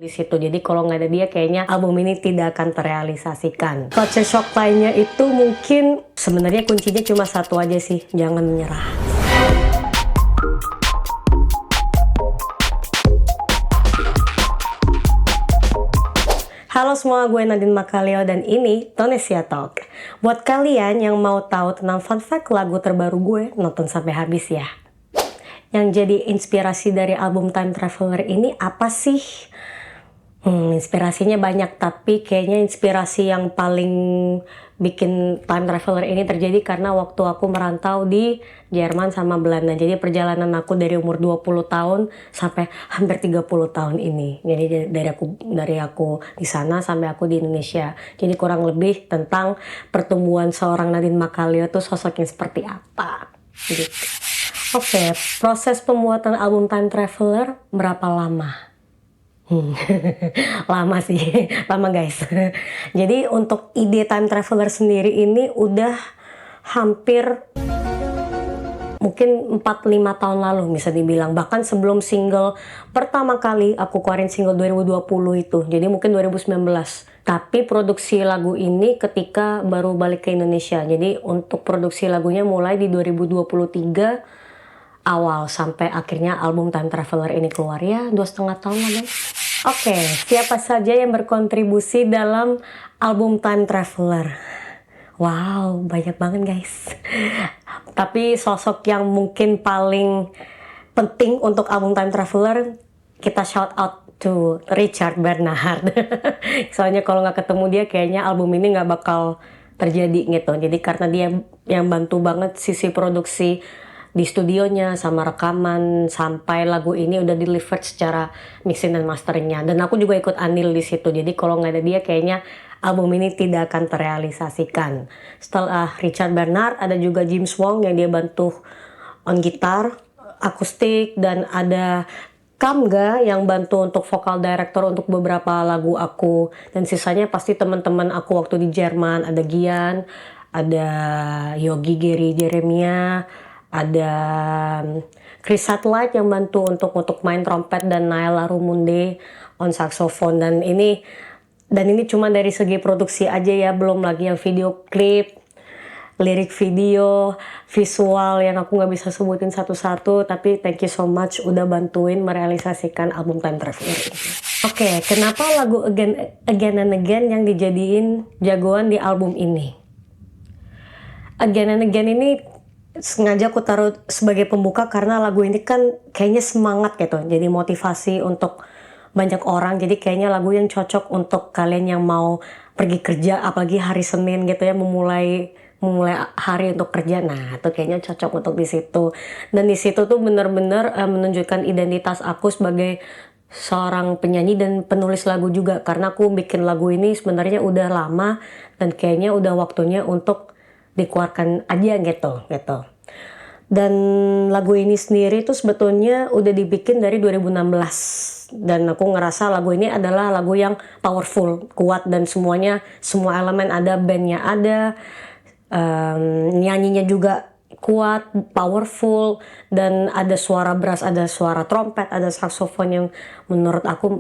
di situ. Jadi kalau nggak ada dia kayaknya album ini tidak akan terrealisasikan. Culture shock lainnya itu mungkin sebenarnya kuncinya cuma satu aja sih, jangan menyerah. Halo semua, gue Nadine Makaleo dan ini Tonesia Talk. Buat kalian yang mau tahu tentang fun fact lagu terbaru gue, nonton sampai habis ya. Yang jadi inspirasi dari album Time Traveler ini apa sih? Inspirasinya banyak, tapi kayaknya inspirasi yang paling bikin Time Traveler ini terjadi karena waktu aku merantau di Jerman sama Belanda. Jadi perjalanan aku dari umur 20 tahun sampai hampir 30 tahun ini. Jadi dari aku di sana sampai aku di Indonesia. Jadi kurang lebih tentang pertumbuhan seorang Nadine Makaleo tuh sosoknya seperti apa. Gitu. Oke, proses pembuatan album Time Traveler berapa lama? Lama sih, lama guys. Jadi untuk ide Time Traveler sendiri ini udah hampir mungkin 4-5 tahun lalu bisa dibilang. Bahkan sebelum single pertama kali aku keluarin single 2020 itu. Jadi mungkin 2019. Tapi produksi lagu ini ketika baru balik ke Indonesia. Jadi untuk produksi lagunya mulai di 2023 awal sampai akhirnya album Time Traveler ini keluar ya 2,5 tahun lah guys. Oke, siapa saja yang berkontribusi dalam album Time Traveler? Wow, banyak banget guys. Tapi sosok yang mungkin paling penting untuk album Time Traveler, kita shout out to Richard Bernard. Soalnya kalau nggak ketemu dia kayaknya album ini nggak bakal terjadi gitu. Jadi karena dia yang bantu banget sisi produksi di studionya sama rekaman sampai lagu ini udah delivered secara mixing dan masteringnya, dan aku juga ikut andil di situ. Jadi kalau nggak ada dia kayaknya album ini tidak akan terrealisasikan. Setelah Richard Bernard ada juga James Wong yang dia bantu on gitar akustik, dan ada Kamga yang bantu untuk vokal director untuk beberapa lagu aku, dan sisanya pasti teman-teman aku waktu di Jerman. Ada Gian, ada Yogi Geri Jeremia, ada Chris Satellite yang bantu untuk main trompet, dan Naila Rumunde on saxophone. Dan ini cuma dari segi produksi aja ya, belum lagi yang video klip, lirik video, visual yang aku nggak bisa sebutin satu-satu. Tapi thank you so much udah bantuin merealisasikan album Time Traveler ini. Oke, kenapa lagu Again and Again yang dijadiin jagoan di album ini? Again and Again ini sengaja aku taruh sebagai pembuka karena lagu ini kan kayaknya semangat gitu, jadi motivasi untuk banyak orang. Jadi kayaknya lagu yang cocok untuk kalian yang mau pergi kerja, apalagi hari Senin gitu ya, memulai hari untuk kerja. Nah, itu kayaknya cocok untuk di situ. Dan di situ tuh bener-bener menunjukkan identitas aku sebagai seorang penyanyi dan penulis lagu juga, karena aku bikin lagu ini sebenarnya udah lama dan kayaknya udah waktunya untuk dikeluarkan aja gitu. Dan lagu ini sendiri tuh sebetulnya udah dibikin dari 2016, dan aku ngerasa lagu ini adalah lagu yang powerful, kuat, dan semua elemen ada, bandnya ada, nyanyinya juga kuat, powerful, dan ada suara brass, ada suara trompet, ada saxophone yang menurut aku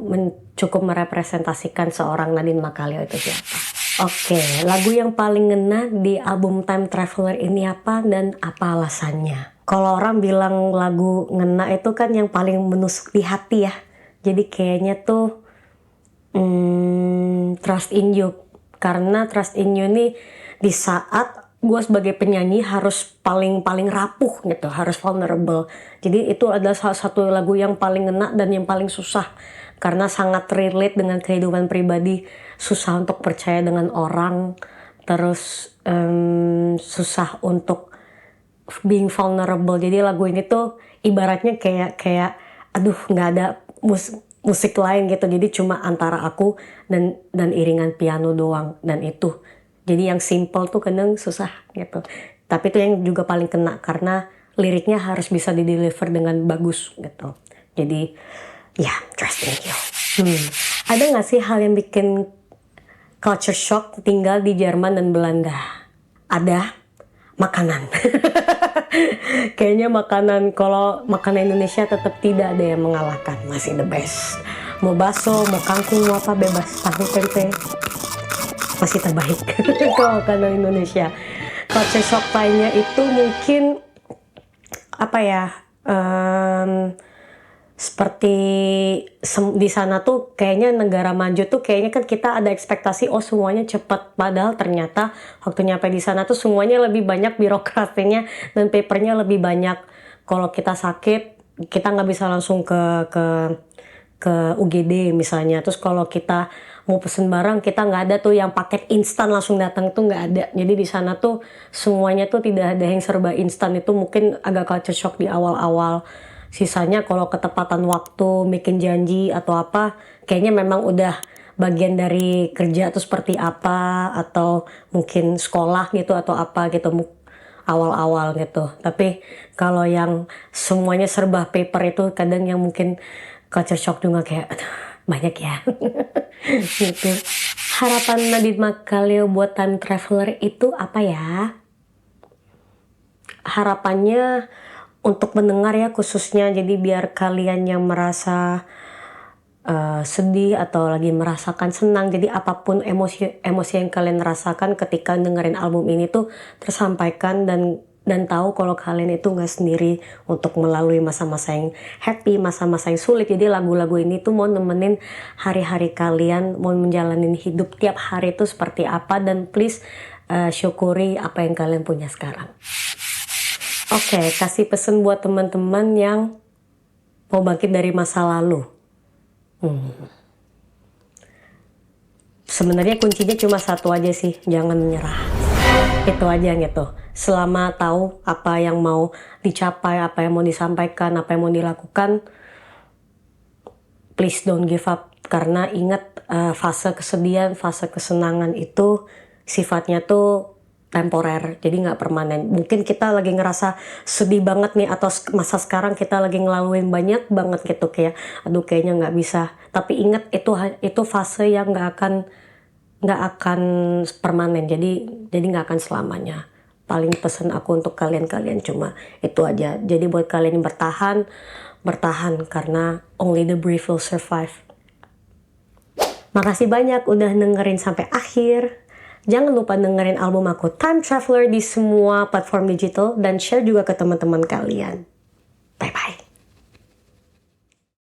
cukup merepresentasikan seorang Nadine Makaleo itu siapa. Oke, lagu yang paling ngena di album Time Traveler ini apa dan apa alasannya? Kalau orang bilang lagu ngena itu kan yang paling menusuk di hati ya. Jadi kayaknya tuh Trust in You. Karena Trust in You ini di saat gue sebagai penyanyi harus paling rapuh gitu, harus vulnerable. Jadi itu adalah salah satu lagu yang paling ngena dan yang paling susah, karena sangat relate dengan kehidupan pribadi. Susah untuk percaya dengan orang, terus susah untuk being vulnerable. Jadi lagu ini tuh ibaratnya kayak aduh, nggak ada musik lain gitu, jadi cuma antara aku dan iringan piano doang, dan itu jadi yang simple tuh kadang susah gitu. Tapi itu yang juga paling kena karena liriknya harus bisa dideliver dengan bagus gitu. Jadi ya, trust in you. Ada nggak sih hal yang bikin culture shock tinggal di Jerman dan Belanda? Ada, makanan. Kayaknya kalau makanan Indonesia tetap tidak ada yang mengalahkan, masih the best. mau bakso, mau kangkung, mau apa bebas, tahu tempe masih terbaik kalau makanan Indonesia. Culture shock lainnya itu mungkin apa ya, seperti di sana tuh kayaknya negara maju tuh kayaknya kan kita ada ekspektasi oh semuanya cepat, padahal ternyata waktu nyampe di sana tuh semuanya lebih banyak birokrasinya dan papernya lebih banyak. Kalau kita sakit kita nggak bisa langsung ke UGD misalnya, terus kalau kita mau pesen barang kita nggak ada tuh yang paket instan langsung datang, itu nggak ada. Jadi di sana tuh semuanya tuh tidak ada yang serba instan, itu mungkin agak culture shock di awal-awal. Sisanya kalau ketepatan waktu, bikin janji atau apa, kayaknya memang udah bagian dari kerja tuh seperti apa, atau mungkin sekolah gitu atau apa gitu awal-awal gitu. Tapi kalau yang semuanya serba paper itu kadang yang mungkin culture shock juga kayak aduh, banyak ya. Gitu. Harapan Nadine Makaleo buat time traveler itu apa ya? Harapannya untuk mendengar ya khususnya, jadi biar kalian yang merasa sedih atau lagi merasakan senang, jadi apapun emosi yang kalian rasakan ketika dengerin album ini tuh tersampaikan, dan tahu kalau kalian itu nggak sendiri untuk melalui masa-masa yang happy, masa-masa yang sulit. Jadi lagu-lagu ini tuh mau nemenin hari-hari kalian, mau menjalanin hidup tiap hari itu seperti apa, dan please syukuri apa yang kalian punya sekarang. Oke, kasih pesan buat teman-teman yang mau bangkit dari masa lalu. Sebenarnya kuncinya cuma satu aja sih, jangan menyerah. Itu aja gitu. Selama tahu apa yang mau dicapai, apa yang mau disampaikan, apa yang mau dilakukan, please don't give up. Karena ingat, fase kesedihan, fase kesenangan itu sifatnya tuh temporer, jadi nggak permanen. Mungkin kita lagi ngerasa sedih banget nih, atau masa sekarang kita lagi ngelaluin banyak banget gitu, kayak aduh kayaknya nggak bisa. Tapi ingat, itu fase yang nggak akan permanen, jadi nggak akan selamanya. Paling pesan aku untuk kalian cuma itu aja. Jadi buat kalian yang bertahan karena only the brave will survive. Makasih banyak udah dengerin sampai akhir. Jangan lupa dengerin album aku Time Traveler di semua platform digital, dan share juga ke teman-teman kalian.